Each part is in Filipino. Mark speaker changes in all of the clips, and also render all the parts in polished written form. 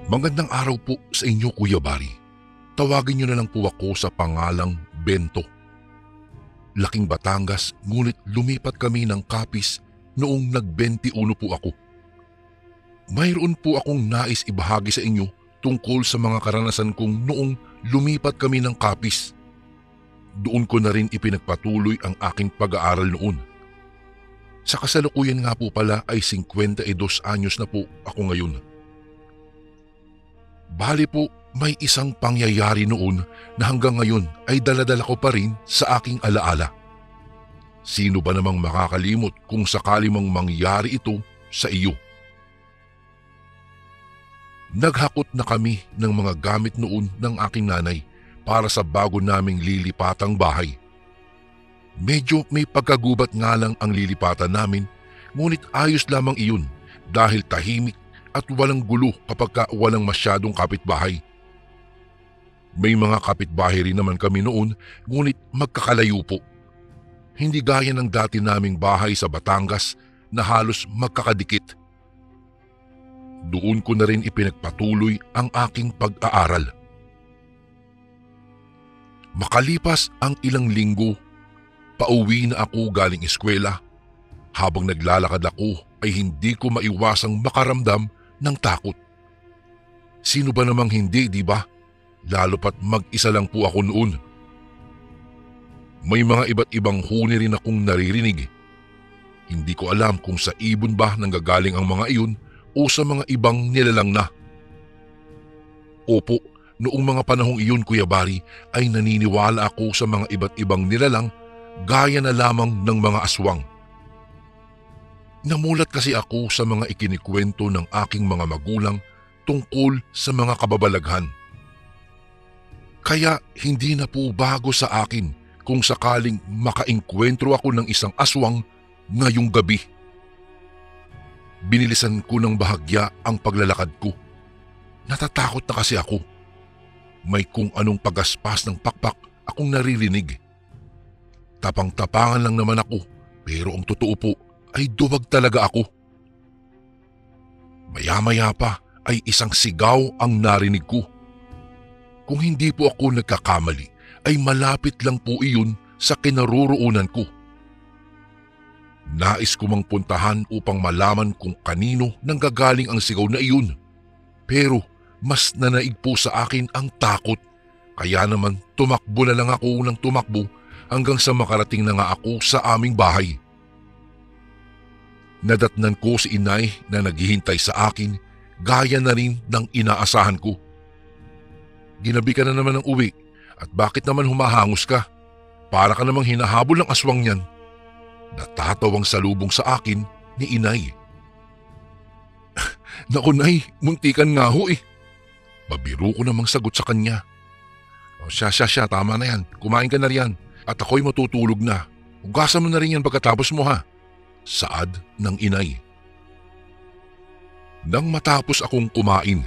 Speaker 1: Magandang araw po sa inyo, Kuya Bari. Tawagin niyo na lang po ako sa pangalang Bento. Laking Batangas, ngunit lumipat kami ng Capiz noong nag-21 po ako. Mayroon po akong nais ibahagi sa inyo tungkol sa mga karanasan kong noong lumipat kami ng Capiz. Doon ko na rin ipinagpatuloy ang aking pag-aaral noon. Sa kasalukuyan nga po pala ay 52 anyos na po ako ngayon. Bali po, may isang pangyayari noon na hanggang ngayon ay daladala ko pa rin sa aking alaala. Sino ba namang makakalimot kung sakali mang mangyari ito sa iyo? Naghakot na kami ng mga gamit noon ng aking nanay para sa bago naming lilipatang bahay. Medyo may pagkagubat nga lang ang lilipatan namin, ngunit ayos lamang iyon dahil tahimik at walang gulo kapag walang masyadong kapitbahay. May mga kapitbahay rin naman kami noon, ngunit magkakalayo po. Hindi gaya ng dati naming bahay sa Batangas na halos magkakadikit. Doon ko na rin ipinagpatuloy ang aking pag-aaral. Makalipas ang ilang linggo, pauwi na ako galing eskwela. Habang naglalakad ako ay hindi ko maiwasang makaramdam ng takot. Sino ba namang hindi, di ba? Lalo pat mag-isa lang po ako noon. May mga iba't ibang huni rin akong naririnig. Hindi ko alam kung sa ibon ba nanggagaling ang mga iyon o sa mga ibang nilalang na. Opo, noong mga panahong iyon, Kuya Bari, ay naniniwala ako sa mga iba't ibang nilalang gaya na lamang ng mga aswang. Namulat kasi ako sa mga ikinikwento ng aking mga magulang tungkol sa mga kababalaghan. Kaya hindi na po bago sa akin kung sakaling makaengkwentro ako ng isang aswang ngayong gabi. Binilisan ko ng bahagya ang paglalakad ko. Natatakot na kasi ako. May kung anong pagaspas ng pakpak akong naririnig. Tapang-tapangan lang naman ako, pero ang totoo po ay duwag talaga ako. Maya-maya pa ay isang sigaw ang narinig ko. Kung hindi po ako nagkakamali ay malapit lang po iyon sa kinaroroonan ko. Nais ko mang puntahan upang malaman kung kanino nanggagaling ang sigaw na iyon. Pero mas nanaig po sa akin ang takot, kaya naman tumakbo na lang ako ng tumakbo hanggang sa makarating na nga ako sa aming bahay. Nadatnan ko si inay na naghihintay sa akin gaya na rin ng inaasahan ko. Ginabi ka na naman ng uwi at bakit naman humahangos ka? Para ka namang hinahabol ng aswang niyan. Natatawang salubong sa akin ni inay. Naku nay, muntikan nga ho eh. Babiro ko namang sagot sa kanya. O siya, tama na yan. Kumain ka na riyan at ako'y matutulog na. Hugasan mo na rin yan pagkatapos mo ha. Saad ng inay. Nang matapos akong kumain,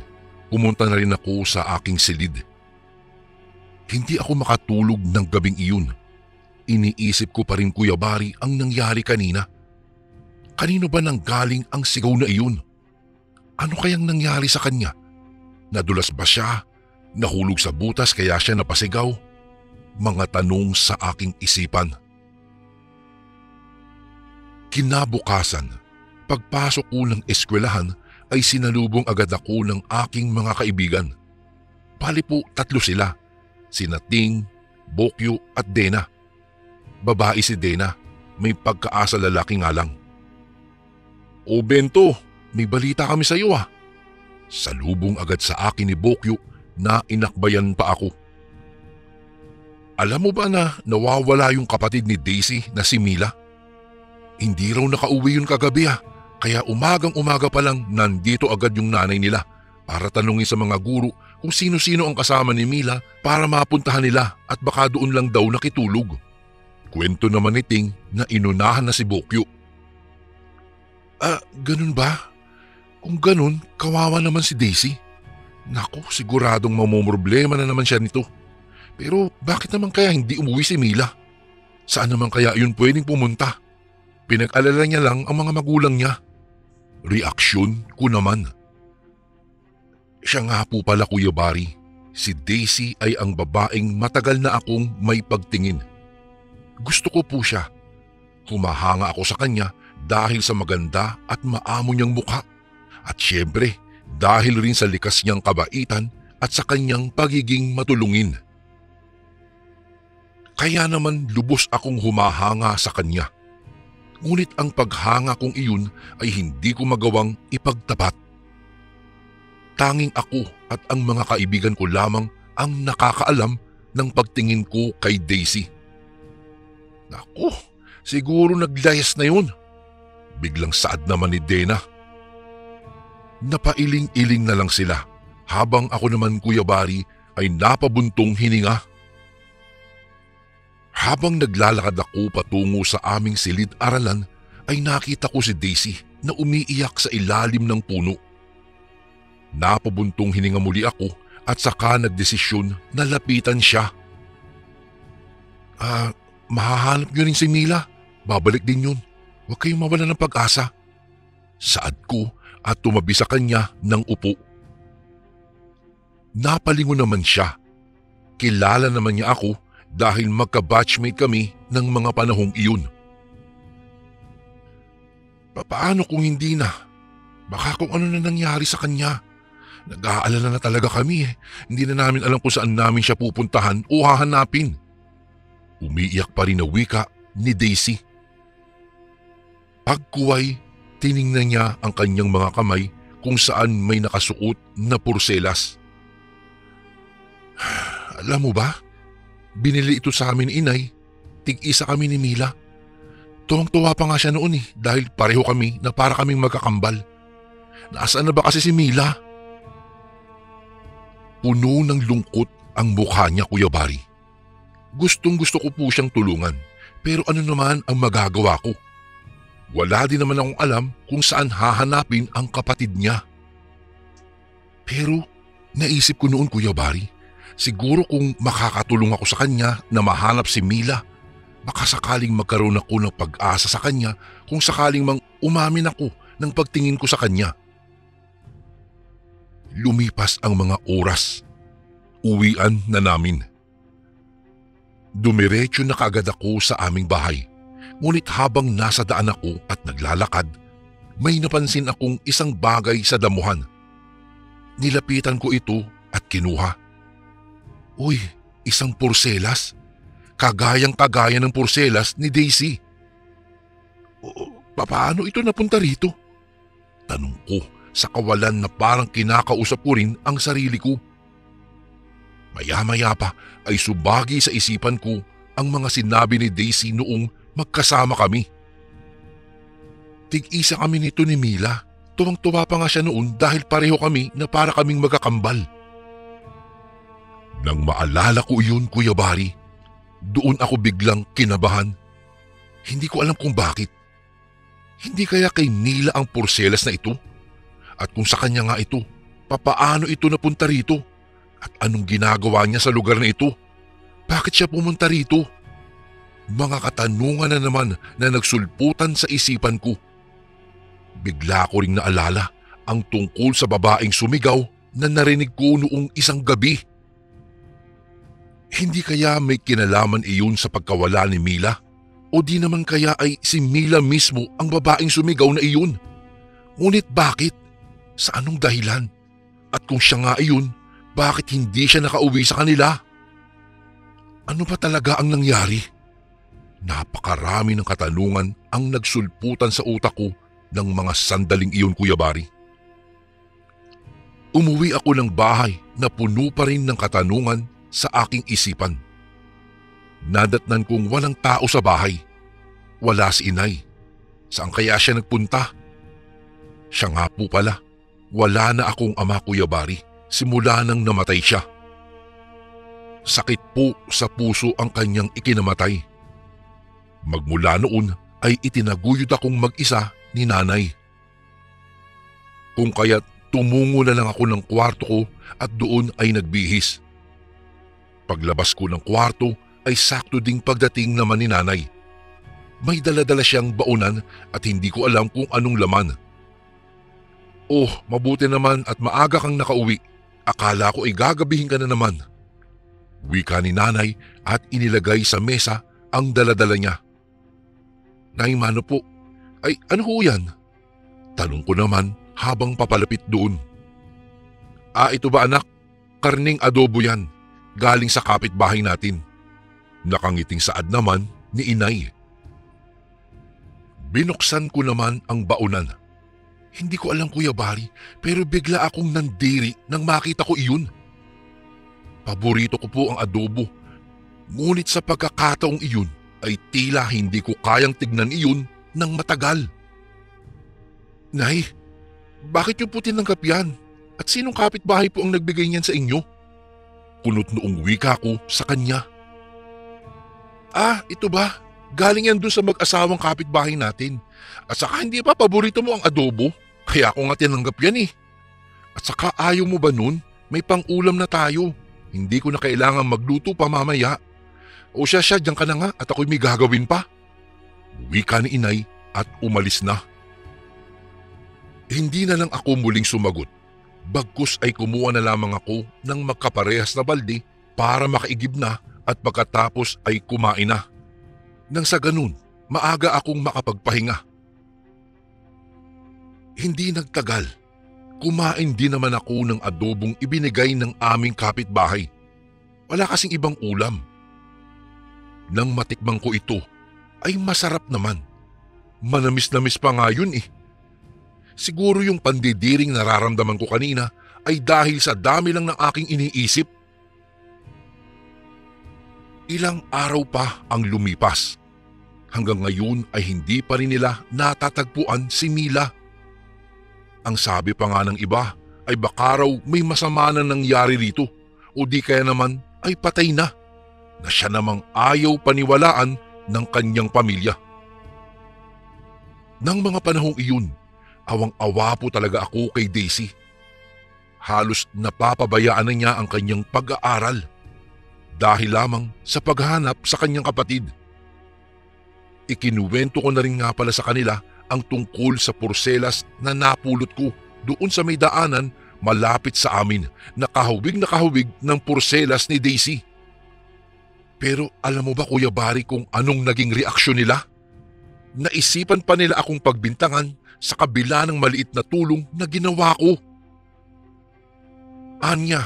Speaker 1: pumunta na rin ako sa aking silid. Hindi ako makatulog ng gabing iyon. Iniisip ko pa rin, Kuya Bari, ang nangyari kanina. Kanino ba nanggaling ang sigaw na iyon? Ano kayang nangyari sa kanya? Nadulas ba siya? Nahulog sa butas kaya siya napasigaw? Mga tanong sa aking isipan. Kinabukasan, pagpasok ko ng eskwelahan ay sinalubong agad ako ng aking mga kaibigan. Bali po 3 sila, sina Ting, Bokyo at Dena. Babae si Dena, may pagkaasa lalaki nga lang. O Bento, may balita kami sa iyo ah. Salubong agad sa akin ni Bokyo na inakbayan pa ako. Alam mo ba na nawawala yung kapatid ni Daisy na si Mila? Hindi raw nakauwi yun kagabi kaya umagang-umaga pa lang nandito agad yung nanay nila para tanungin sa mga guro kung sino-sino ang kasama ni Mila para mapuntahan nila at baka doon lang daw nakitulog. Kwento naman ni Ting na inunahan na si Bokyo. Ganun ba? Kung ganun, kawawa naman si Daisy. Naku, siguradong mamomroblema na naman siya nito. Pero bakit naman kaya hindi umuwi si Mila? Saan naman kaya yun pwedeng pumunta? Pinag-alala niya lang ang mga magulang niya. Reaksyon ko naman. Siya nga po pala Kuya Bari, si Daisy ay ang babaeng matagal na akong may pagtingin. Gusto ko po siya. Humahanga ako sa kanya dahil sa maganda at maamo niyang mukha. At syempre, dahil rin sa likas niyang kabaitan at sa kanyang pagiging matulungin. Kaya naman lubos akong humahanga sa kanya. Ngunit ang paghanga kong iyon ay hindi ko magawang ipagtapat. Tanging ako at ang mga kaibigan ko lamang ang nakakaalam ng pagtingin ko kay Daisy. Naku, siguro naglayas na yun. Biglang saad naman ni Dena. Napailing-iling na lang sila habang ako naman Kuya Bari ay napabuntong hininga. Habang naglalakad ako patungo sa aming silid-aralan ay nakita ko si Daisy na umiiyak sa ilalim ng puno. Napabuntong hininga muli ako at saka nagdesisyon na lapitan siya. Mahahanap niyo rin si Mila. Babalik din yun. Huwag kayong mawala ng pag-asa. Saad ko at tumabi sa kanya ng upo. Napalingon naman siya. Kilala naman niya ako dahil magka-batchmate kami ng mga panahong iyon. Paano kung hindi na? Baka kung ano na nangyari sa kanya. Nag-aalala na talaga kami eh. Hindi na namin alam kung saan namin siya pupuntahan o hahanapin. Umiiyak pa rin na wika ni Daisy. Pagkuway, tiningnan niya ang kanyang mga kamay kung saan may nakasuot na porselas. Alam mo ba? Binili ito sa amin ni Inay. Tig-isa kami ni Mila. Tuwang-tuwa pa nga siya noon dahil pareho kami na para kaming magkakambal. Nasaan na ba kasi si Mila? Puno ng lungkot ang mukha niya Kuya Bari. Gustong-gusto ko po siyang tulungan pero ano naman ang magagawa ko? Wala din naman akong alam kung saan hahanapin ang kapatid niya. Pero naisip ko noon Kuya Bari, siguro kung makakatulong ako sa kanya na mahanap si Mila, baka sakaling magkaroon ako ng pag-asa sa kanya kung sakaling mang umamin ako ng pagtingin ko sa kanya. Lumipas ang mga oras. Uwian na namin. Dumiretso na kaagad ako sa aming bahay. Ngunit habang nasa daan ako at naglalakad, may napansin akong isang bagay sa damuhan. Nilapitan ko ito at kinuha. Uy, isang porselas. Kagayang-kagaya ng porselas ni Daisy. Paano ito napunta rito? Tanong ko sa kawalan na parang kinakausap ko rin ang sarili ko. Maya-maya pa ay subagi sa isipan ko ang mga sinabi ni Daisy noong magkasama kami. Tig-isa kami nito ni Mila. Tuwang-tuwa pa nga siya noon dahil pareho kami na para kaming magkakambal. Nang maalala ko iyon Kuya Bari, doon ako biglang kinabahan. Hindi ko alam kung bakit. Hindi kaya kay Mila ang porselas na ito? At kung sa kanya nga ito, papaano ito napunta rito? At anong ginagawa niya sa lugar na ito? Bakit siya pumunta rito? Mga katanungan na naman na nagsulputan sa isipan ko. Bigla ko ring naalala ang tungkol sa babaeng sumigaw na narinig ko noong isang gabi. Hindi kaya may kinalaman iyon sa pagkawala ni Mila? O di naman kaya ay si Mila mismo ang babaeng sumigaw na iyon? Ngunit bakit? Sa anong dahilan? At kung siya nga iyon, bakit hindi siya nakauwi sa kanila? Ano ba talaga ang nangyari? Napakarami ng katanungan ang nagsulputan sa utak ko ng mga sandaling iyon Kuya Bari. Umuwi ako ng bahay na puno pa rin ng katanungan sa aking isipan. Nadatnan kong walang tao sa bahay. Wala si Inay. Saan kaya siya nagpunta? Siya nga po pala. Wala na akong ama Kuya Bari simula nang namatay siya. Sakit po sa puso ang kanyang ikinamatay. Magmula noon ay itinaguyod akong mag-isa ni nanay. Kung kaya't tumungo na lang ako ng kwarto ko at doon ay nagbihis. Paglabas ko ng kwarto ay sakto ding pagdating naman ni nanay. May dala-dala siyang baunan at hindi ko alam kung anong laman. Oh, mabuti naman at maaga kang nakauwi. akala ko ay gagabihin ka na naman. Wika ni nanay at inilagay sa mesa ang daladala niya. Nay, mano po? Ay, ano ho yan? Tanong ko naman habang papalapit doon. Ito ba anak? Karning adobo yan. Galing sa kapitbahay natin. Nakangiting saad naman ni inay. Binuksan ko naman ang baunan. Hindi ko alam Kuya Bari, pero bigla akong nandiri nang makita ko iyon. Paborito ko po ang adobo. Ngunit sa pagkakataong iyon ay tila hindi ko kayang tignan iyon ng matagal. Nay, bakit niyo po tinanggap yan? At sinong kapitbahay po ang nagbigay niyan sa inyo? Kunot noong wika ko sa kanya. Ito ba? Galing yan dun sa mag-asawang kapitbahay natin. At saka hindi pa paborito mo ang adobo? Kaya ako nga tinanggap yan eh. At saka ayaw mo ba nun? May pang-ulam na tayo. Hindi ko na kailangan magluto pa mamaya. O siya, diyan ka na nga at ako'y may gagawin pa. Wika ni inay at umalis na. Hindi na lang ako muling sumagot. Bagkus ay kumuha na lamang ako ng magkaparehas na balde para makaigib na at pagkatapos ay kumain na. Nang sa ganun, maaga akong makapagpahinga. Hindi nagtagal. Kumain din naman ako ng adobong ibinigay ng aming kapitbahay. Wala kasing ibang ulam. Nang matikman ko ito, ay masarap naman. Manamis-namis pa nga yun eh. Siguro yung pandidiring nararamdaman ko kanina ay dahil sa dami lang ng aking iniisip. Ilang araw pa ang lumipas. Hanggang ngayon ay hindi pa rin nila natatagpuan si Mila. Ang sabi pa nga ng iba ay baka raw may masama na nangyari rito o di kaya naman ay patay na siya namang ayaw paniwalaan ng kanyang pamilya. Nang mga panahong iyon, awang-awa po talaga ako kay Daisy. Halos napapabayaan na niya ang kanyang pag-aaral dahil lamang sa paghanap sa kanyang kapatid. Ikinuwento ko na rin nga pala sa kanila ang tungkol sa porselas na napulot ko doon sa may daanan malapit sa amin na kahawig ng porselas ni Daisy. Pero alam mo ba Kuya Bari kung anong naging reaksyon nila? Naisipan pa nila akong pagbintangan sa kabila ng maliit na tulong na ginawa ko. Anya,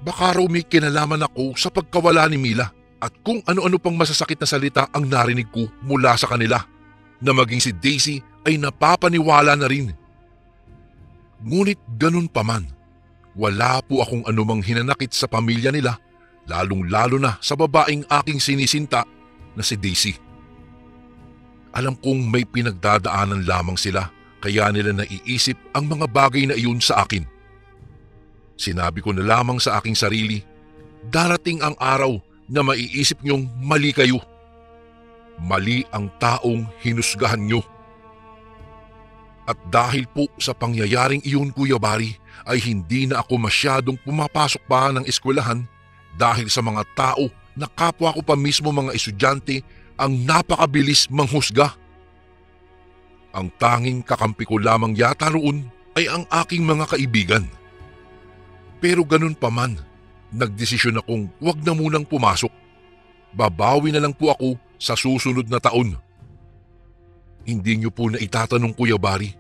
Speaker 1: baka raw may kinalaman ako sa pagkawala ni Mila. At kung ano-ano pang masasakit na salita ang narinig ko mula sa kanila, na maging si Daisy ay napapaniwala na rin. Ngunit ganun pa man, wala po akong anumang hinanakit sa pamilya nila, lalong-lalo na sa babaeng aking sinisinta na si Daisy. Alam kong may pinagdadaanan lamang sila, kaya nila naiisip ang mga bagay na iyon sa akin. Sinabi ko na lamang sa aking sarili, darating ang araw na maiisip niyong mali kayo. Mali ang taong hinusgahan niyo. At dahil po sa pangyayaring iyon Kuya Bari, ay hindi na ako masyadong pumapasok pa ng eskwelahan dahil sa mga tao na kapwa ko pa mismo mga estudyante ang napakabilis manghusga. Ang tanging kakampi ko lamang yata roon ay ang aking mga kaibigan. Pero ganun pa man, nagdesisyon akong wag na munang pumasok. Babawi na lang po ako sa susunod na taon. Hindi niyo po na itatanong Kuya Bari,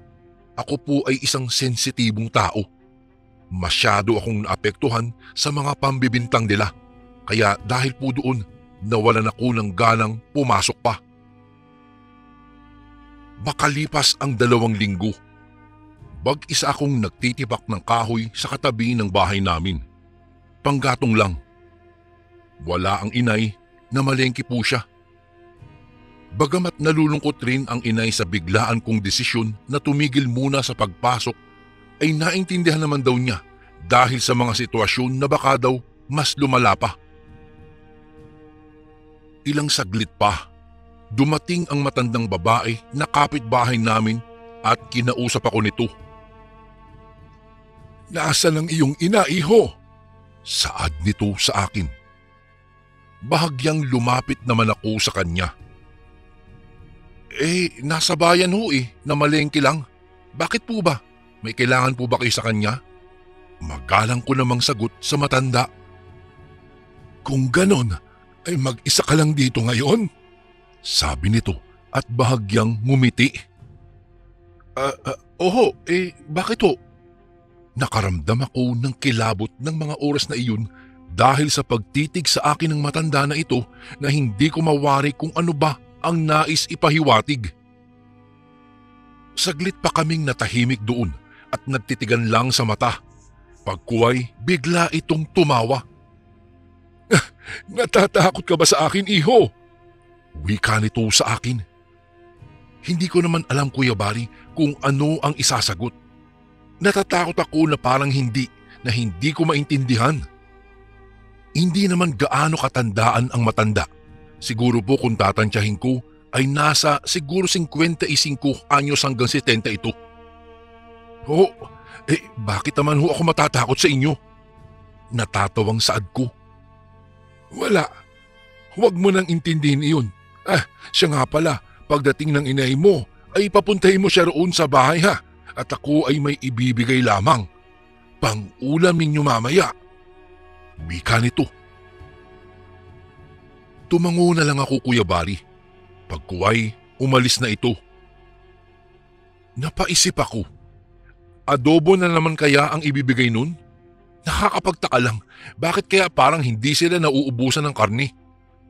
Speaker 1: ako po ay isang sensitibong tao. Masyado akong naapektuhan sa mga pambibintang nila. Kaya dahil po doon, nawalan ako ng ganang pumasok pa. Makalipas ang 2 linggo, bag-isa akong nagtitibak ng kahoy sa katabi ng bahay namin. Panggatong lang. Wala ang inay na malengke po siya. Bagamat nalulungkot rin ang inay sa biglaan kong desisyon na tumigil muna sa pagpasok, ay naintindihan naman daw niya dahil sa mga sitwasyon na baka daw mas lumala pa. Ilang saglit pa, dumating ang matandang babae na kapitbahay namin at kinausap ako nito. "Nasaan ang iyong ina, iho?" Saad nito sa akin. Bahagyang lumapit naman ako sa kanya. Nasa bayan ho namalengke lang. Bakit po ba? May kailangan po ba kayo sa kanya? Magalang ko namang sagot sa matanda. Kung ganon, ay mag-isa ka lang dito ngayon? Sabi nito at bahagyang ngumiti. Oho, bakit ho? Nakaramdam ako ng kilabot ng mga oras na iyon dahil sa pagtitig sa akin ng matanda na ito na hindi ko mawari kung ano ba ang nais ipahiwatig. Saglit pa kaming natahimik doon at nagtitigan lang sa mata. Pagkuway, bigla itong tumawa. Natatakot ka ba sa akin, iho? Wika nito sa akin. Hindi ko naman alam, Kuya Bari, kung ano ang isasagot. Natatakot ako na parang hindi ko maintindihan. Hindi naman gaano katandaan ang matanda. Siguro po kung tatantyahin ko ay nasa siguro 55 anyos hanggang 70 ito. Ho, bakit naman ho ako matatakot sa inyo? Natatawang saad ko. Wala. Huwag mo nang intindihin iyon. Siya nga pala, pagdating ng inay mo, ay papuntahin mo siya roon sa bahay ha. At ako ay may ibibigay lamang. Pang-ulam ninyo mamaya. Wika nito. Tumango na lang ako, Kuya Bari. Pagkuway, umalis na ito. Napaisip ako. Adobo na naman kaya ang ibibigay nun? Nakakapagtaka lang, bakit kaya parang hindi sila nauubusan ng karne?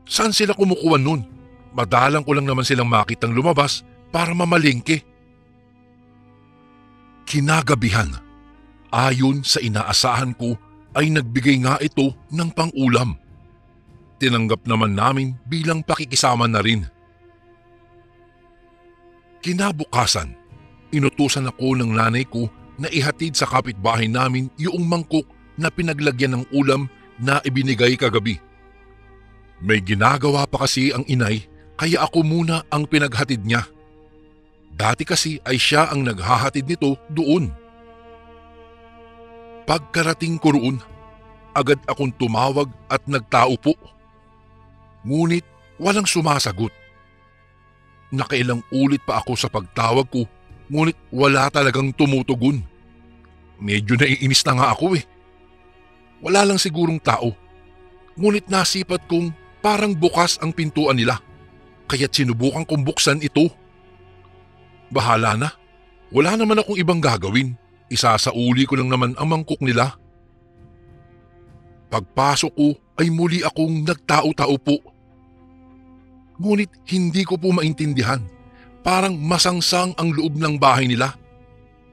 Speaker 1: Saan sila kumukuha nun? Madalang ko lang naman silang makitang lumabas para mamalengke. Kinagabihan, ayon sa inaasahan ko ay nagbigay nga ito ng pang-ulam. Tinanggap naman namin bilang pakikisama na rin. Kinabukasan, inutusan ako ng nanay ko na ihatid sa kapitbahay namin yung mangkok na pinaglagyan ng ulam na ibinigay kagabi. May ginagawa pa kasi ang inay kaya ako muna ang pinaghatid niya. Dati kasi ay siya ang naghahatid nito doon. Pagkarating ko roon, agad akong tumawag at nagtao po. Ngunit walang sumasagot. Nakailang ulit pa ako sa pagtawag ko, ngunit wala talagang tumutugon. Medyo naiinis na nga ako eh. Wala lang sigurong tao. Ngunit nasipat kong parang bukas ang pintuan nila. Kaya't sinubukan kong buksan ito. Bahala na. Wala naman akong ibang gagawin. Isasauli ko lang naman ang mangkok nila. Pagpasok ko ay muli akong nagtao-tao po. Ngunit hindi ko po maintindihan. Parang masangsang ang loob ng bahay nila.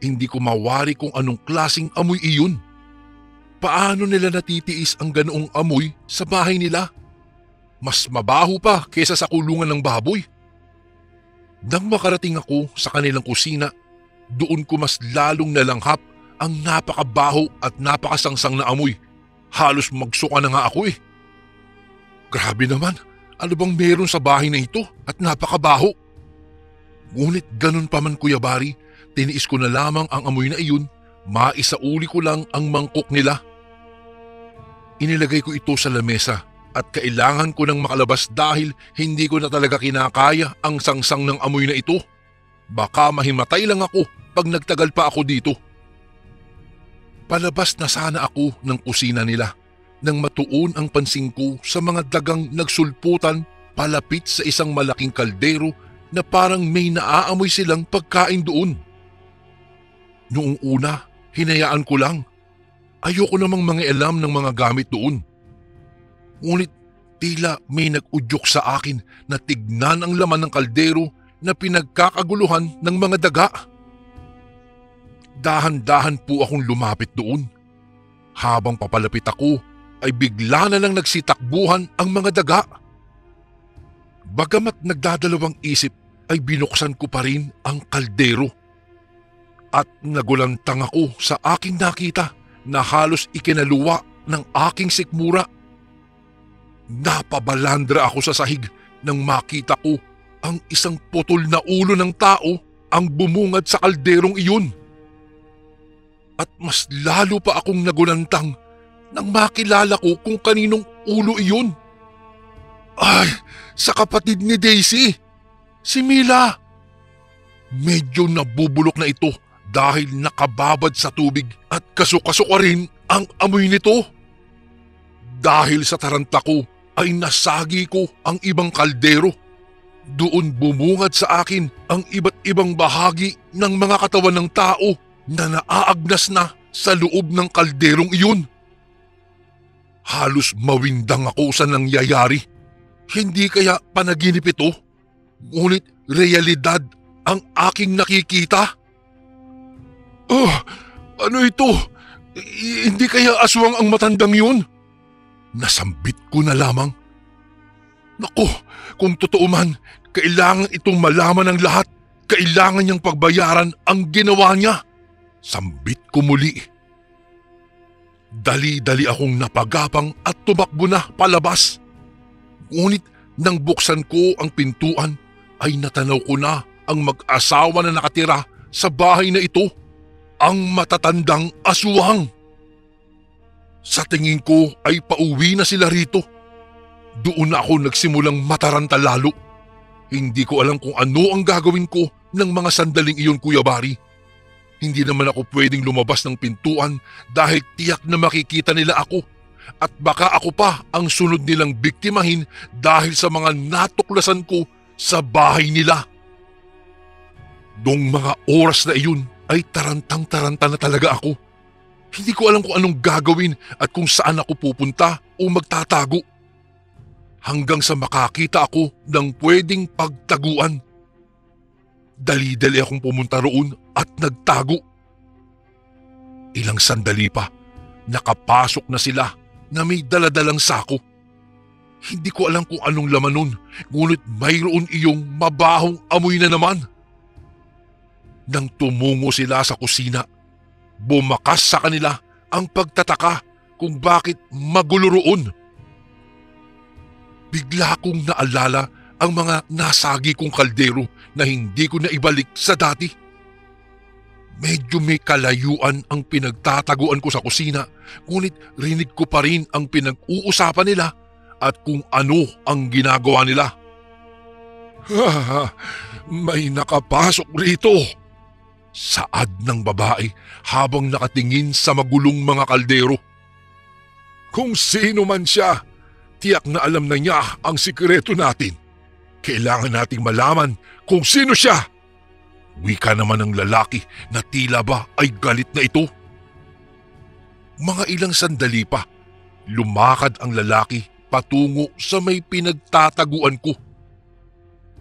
Speaker 1: Hindi ko mawari kung anong klaseng amoy iyon. Paano nila natitiis ang ganoong amoy sa bahay nila? Mas mabaho pa kaysa sa kulungan ng baboy. Nang makarating ako sa kanilang kusina, doon ko mas lalong nalanghap ang napakabaho at napakasangsang na amoy. Halos magsuka na nga ako eh. Grabe naman, ano bang meron sa bahay na ito at napakabaho? Ngunit ganun pa man, Kuya Bari, tiniis ko na lamang ang amoy na iyon, maisauli ko lang ang mangkok nila. Inilagay ko ito sa lamesa at kailangan ko nang makalabas dahil hindi ko na talaga kinakaya ang sangsang ng amoy na ito. Baka mahimatay lang ako pag nagtagal pa ako dito. Palabas na sana ako ng kusina nila nang matuon ang pansin ko sa mga dagang nagsulputan palapit sa isang malaking kaldero na parang may naaamoy silang pagkain doon. Noong una, hinayaan ko lang. Ayoko namang mangialam ng mga gamit doon. Ngunit tila may nag-udyok sa akin na tignan ang laman ng kaldero na pinagkakaguluhan ng mga daga. Dahan-dahan po akong lumapit doon. Habang papalapit ako ay bigla na lang nagsitakbuhan ang mga daga. Bagamat nagdadalawang isip ay binuksan ko pa rin ang kaldero. At nagulantang ako sa aking nakita na halos ikinaluwa ng aking sikmura. Napabalandra ako sa sahig nang makita ko ang isang putol na ulo ng tao ang bumungad sa kalderong iyon. At mas lalo pa akong nagulantang nang makilala ko kung kaninong ulo iyon. Ay, sa kapatid ni Daisy, si Mila. Medyo nabubulok na ito dahil nakababad sa tubig At kasuka-suka rin ang amoy nito. Dahil sa taranta ko ay nasagi ko ang ibang kaldero. Doon bumungad sa akin ang iba't ibang bahagi ng mga katawan ng tao na naaagnas na sa loob ng kalderong iyon. Halos mawindang ako sa nangyayari. Hindi kaya panaginip ito, ngunit realidad ang aking nakikita. Ano ito? Hindi kaya aswang ang matandang yun? Nasambit ko na lamang. Naku, kung totoo man, kailangan itong malaman ng lahat. Kailangan niyang pagbayaran ang ginawa niya. Sambit ko muli. Dali-dali akong napagapang at tumakbo na palabas. Ngunit nang buksan ko ang pintuan ay natanaw ko na ang mag-asawa na nakatira sa bahay na ito, ang matatandang aswang. Sa tingin ko ay pauwi na sila rito. Doon na ako nagsimulang mataranta lalo. Hindi ko alam kung ano ang gagawin ko ng mga sandaling iyon, Kuya Bari. Hindi naman ako pwedeng lumabas ng pintuan dahil tiyak na makikita nila ako. At baka ako pa ang sunod nilang biktimahin dahil sa mga natuklasan ko sa bahay nila. Noong mga oras na iyon ay tarantang-taranta na talaga ako. Hindi ko alam kung anong gagawin at kung saan ako pupunta o magtatago. Hanggang sa makakita ako ng pwedeng pagtaguan. Dali-dali akong pumunta roon at nagtago. Ilang sandali pa, nakapasok na sila na may daladalang sako. Hindi ko alam kung anong laman nun, ngunit mayroon iyong mabahong amoy na naman. Nang tumungo sila sa kusina, bumakas sa kanila ang pagtataka kung bakit magulo roon. Bigla kong naalala ang mga nasagi kong kaldero na hindi ko na ibalik sa dati. Medyo may kalayuan ang pinagtataguan ko sa kusina, ngunit rinig ko pa rin ang pinag-uusapan nila at kung ano ang ginagawa nila. May nakapasok rito, saad ng babae habang nakatingin sa magulong mga kaldero. Kung sino man siya, tiyak na alam na niya ang sikreto natin. Kailangan nating malaman kung sino siya. Wika naman ng lalaki na tila ba ay galit na ito. Mga ilang sandali pa, lumakad ang lalaki patungo sa may pinagtataguan ko.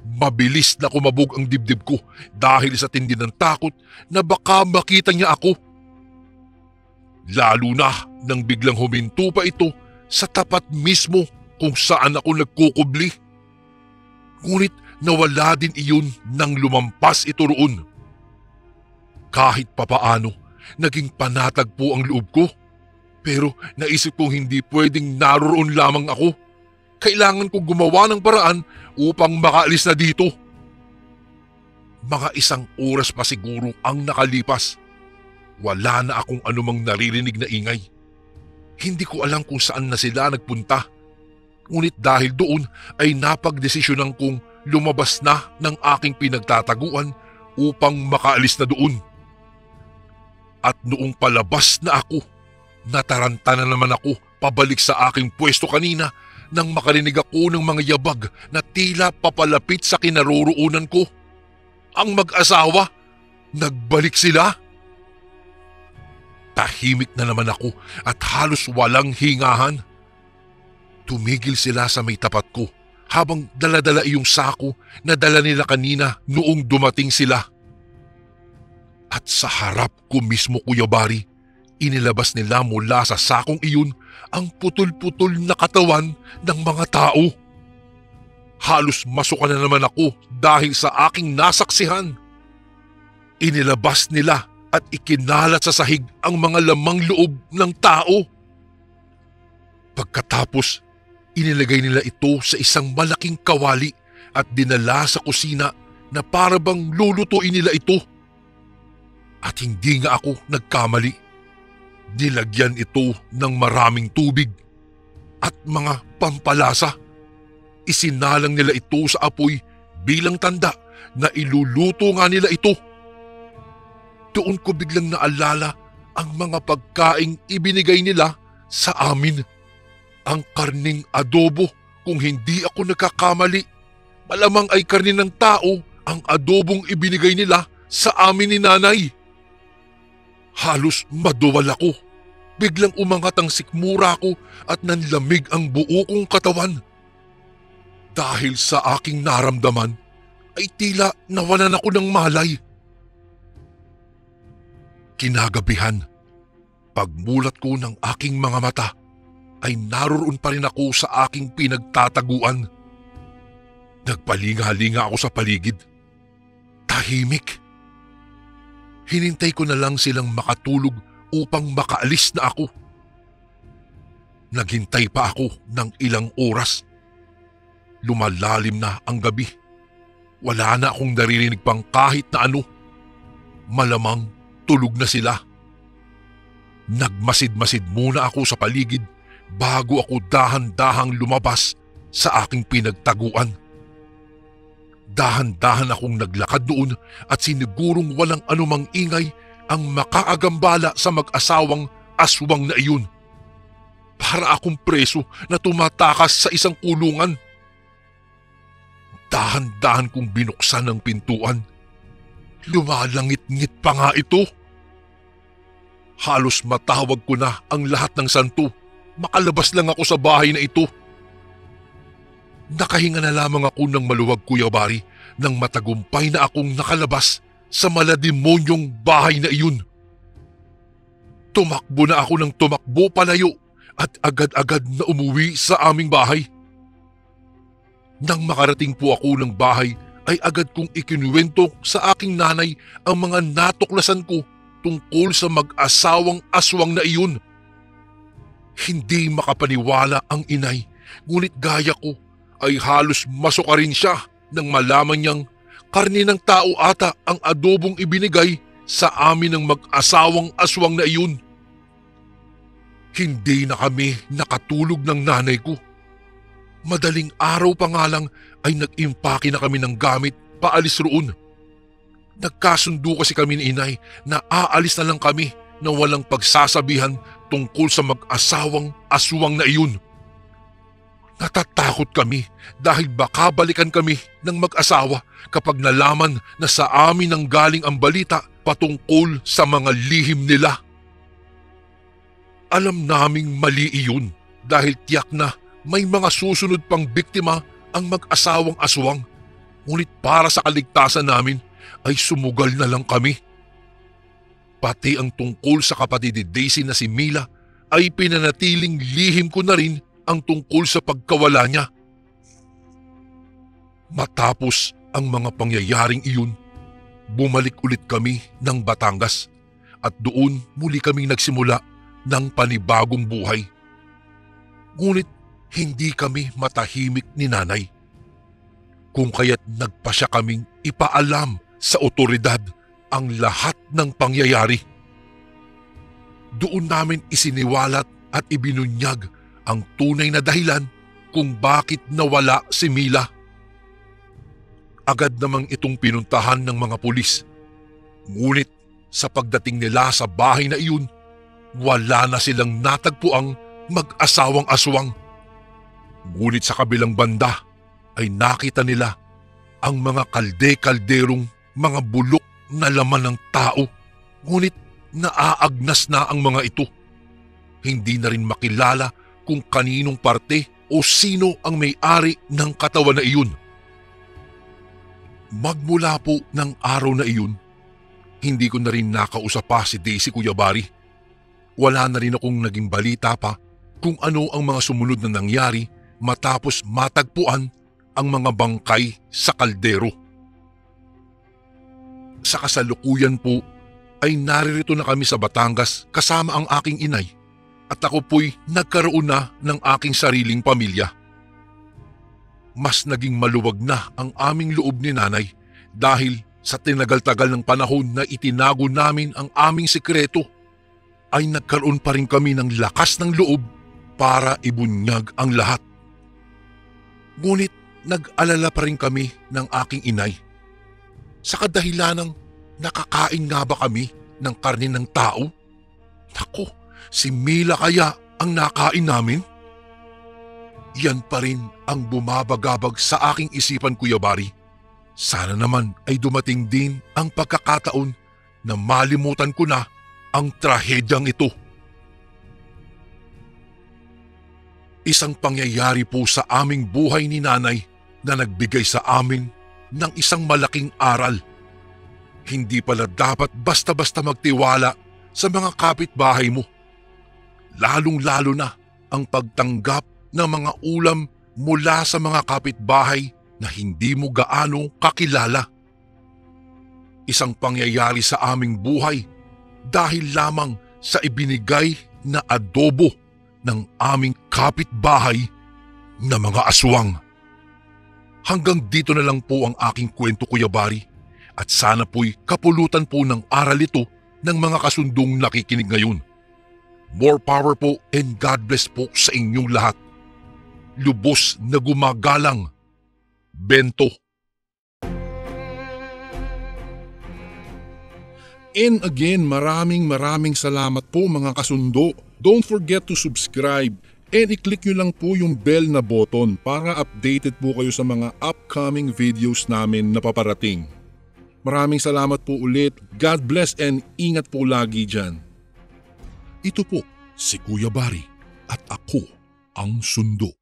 Speaker 1: Mabilis na kumabog ang dibdib ko dahil sa tindi ng takot na baka makita niya ako. Lalo na nang biglang huminto pa ito sa tapat mismo kung saan ako nagkukubli. Ngunit nawala din iyon nang lumampas ito roon. Kahit papaano, naging panatag po ang loob ko. Pero naisip kong hindi pwedeng naroon lamang ako. Kailangan kong gumawa ng paraan upang makaalis na dito. Mga 1 oras pa siguro ang nakalipas. Wala na akong anumang naririnig na ingay. Hindi ko alam kung saan na sila nagpunta. Ngunit dahil doon ay napagdesisyonan kong lumabas na ng aking pinagtataguan upang makaalis na doon. At noong palabas na ako, nataranta na naman ako pabalik sa aking pwesto kanina nang makarinig ako ng mga yabag na tila papalapit sa kinaroroonan ko. Ang mag-asawa, nagbalik sila. Tahimik na naman ako at halos walang hingahan. Tumigil sila sa may tapat ko habang daladala iyong sako na dala nila kanina noong dumating sila. At sa harap ko mismo, Kuya Bari, inilabas nila mula sa sakong iyon ang putol-putol na katawan ng mga tao. Halos masuka na naman ako dahil sa aking nasaksihan. Inilabas nila at ikinalat sa sahig ang mga lamang loob ng tao. Pagkatapos, inilagay nila ito sa isang malaking kawali at dinala sa kusina na para bang lulutuin nila ito. At hindi nga ako nagkamali. Nilagyan ito ng maraming tubig at mga pampalasa. Isinalang nila ito sa apoy bilang tanda na iluluto nga nila ito. Doon ko biglang naalala ang mga pagkaing ibinigay nila sa amin. Ang karning adobo, kung hindi ako nagkakamali, malamang ay karne ng tao ang adobong ibinigay nila sa amin ni nanay. Halos maduwal ako. Biglang umangat ang sikmura ko at nanlamig ang buo kong katawan. Dahil sa aking naramdaman, ay tila nawalan ako ng malay. Kinagabihan, pagmulat ko ng aking mga mata, ay naroon pa rin ako sa aking pinagtataguan. Nagpalinga-linga ako sa paligid. Tahimik. Hinintay ko na lang silang makatulog upang makaalis na ako. Naghintay pa ako ng ilang oras. Lumalalim na ang gabi. Wala na akong naririnig pang kahit na ano. Malamang tulog na sila. Nagmasid-masid muna ako sa paligid bago ako dahan-dahang lumabas sa aking pinagtaguan. Dahan-dahan akong naglakad doon at sinigurong walang anumang ingay ang makaagambala sa mag-asawang aswang na iyon. Para akong preso na tumatakas sa isang kulungan. Dahan-dahan kong binuksan ang pintuan. Lumalangit-ngit pa nga ito. Halos matawag ko na ang lahat ng santo. Makalabas lang ako sa bahay na ito. Nakahinga na lamang ako ng maluwag, Kuya Bari, nang matagumpay na akong nakalabas sa malademonyong bahay na iyon. Tumakbo na ako ng tumakbo palayo at agad-agad na umuwi sa aming bahay. Nang makarating po ako ng bahay ay agad kong ikinuwento sa aking nanay ang mga natuklasan ko tungkol sa mag-asawang aswang na iyon. Hindi makapaniwala ang inay, ngunit gaya ko ay halos masuka rin siya nang malaman niyang karne ng tao ata ang adobong ibinigay sa amin ng mag-asawang aswang na iyon. Hindi na kami nakatulog ng nanay ko. Madaling araw pa nga lang ay nag-impake na kami ng gamit paalis roon. Nagkasundo kasi kami ni inay na aalis na lang kami na walang pagsasabihan tungkol sa mag-asawang aswang na iyon. Natatakot kami dahil baka balikan kami ng mag-asawa kapag nalaman na sa amin nang galing ang balita patungkol sa mga lihim nila. Alam naming mali iyon dahil tiyak na may mga susunod pang biktima ang mag-asawang aswang. Ngunit para sa kaligtasan namin ay sumugal na lang kami. Pati ang tungkol sa kapatid ni Daisy na si Mila ay pinanatiling lihim ko na rin ang tungkol sa pagkawala niya. Matapos ang mga pangyayaring iyon, bumalik ulit kami ng Batangas at doon muli kaming nagsimula ng panibagong buhay. Ngunit hindi kami matahimik ni nanay. Kung kaya't nagpasya kaming ipaalam sa otoridad ang lahat ng pangyayari. Doon namin isiniwalat at ibinunyag ang tunay na dahilan kung bakit nawala si Mila. Agad namang itong pinuntahan ng mga pulis. Ngunit sa pagdating nila sa bahay na iyon, wala na silang natagpuang mag-asawang aswang. Ngunit sa kabilang banda ay nakita nila ang mga kalde-kalderong mga bulok na laman ng tao. Ngunit naaagnas na ang mga ito. Hindi na rin makilala kung kaninong parte o sino ang may-ari ng katawan na iyon. Magmula po ng araw na iyon, hindi ko na rin nakausap pa si Daisy, Kuya Bari. Wala na rin akong naging balita pa kung ano ang mga sumunod na nangyari matapos matagpuan ang mga bangkay sa kaldero. Sa kasalukuyan po ay naririto na kami sa Batangas kasama ang aking inay at ako po'y nagkaroon na ng aking sariling pamilya. Mas naging maluwag na ang aming loob ni nanay dahil sa tinagal-tagal ng panahon na itinago namin ang aming sikreto ay nagkaroon pa rin kami ng lakas ng loob para ibunyag ang lahat. Ngunit nag-alala pa rin kami ng aking inay sa kadahilanang nakakain nga ba kami ng karne ng tao? Naku, si Mila kaya ang nakain namin? Yan pa rin ang bumabagabag sa aking isipan, Kuya Bari. Sana naman ay dumating din ang pagkakataon na malimutan ko na ang trahedyang ito. Isang pangyayari po sa aming buhay ni Nanay na nagbigay sa amin ng isang malaking aral. Hindi pala dapat basta-basta magtiwala sa mga kapitbahay mo. Lalong-lalo na ang pagtanggap ng mga ulam mula sa mga kapitbahay na hindi mo gaano kakilala. Isang pangyayari sa aming buhay dahil lamang sa ibinigay na adobo ng aming kapitbahay na mga aswang. Hanggang dito na lang po ang aking kwento, Kuya Bari, at sana po'y kapulutan po ng aral ito ng mga kasundong nakikinig ngayon. More power po and God bless po sa inyong lahat. Lubos na gumagalang, Bento.
Speaker 2: And again, maraming salamat po mga kasundo. Don't forget to subscribe and i-click nyo lang po yung bell na button para updated po kayo sa mga upcoming videos namin na paparating. Maraming salamat po ulit. God bless and ingat po lagi dyan.
Speaker 1: Ito po si Kuya Bari at ako ang Sundo.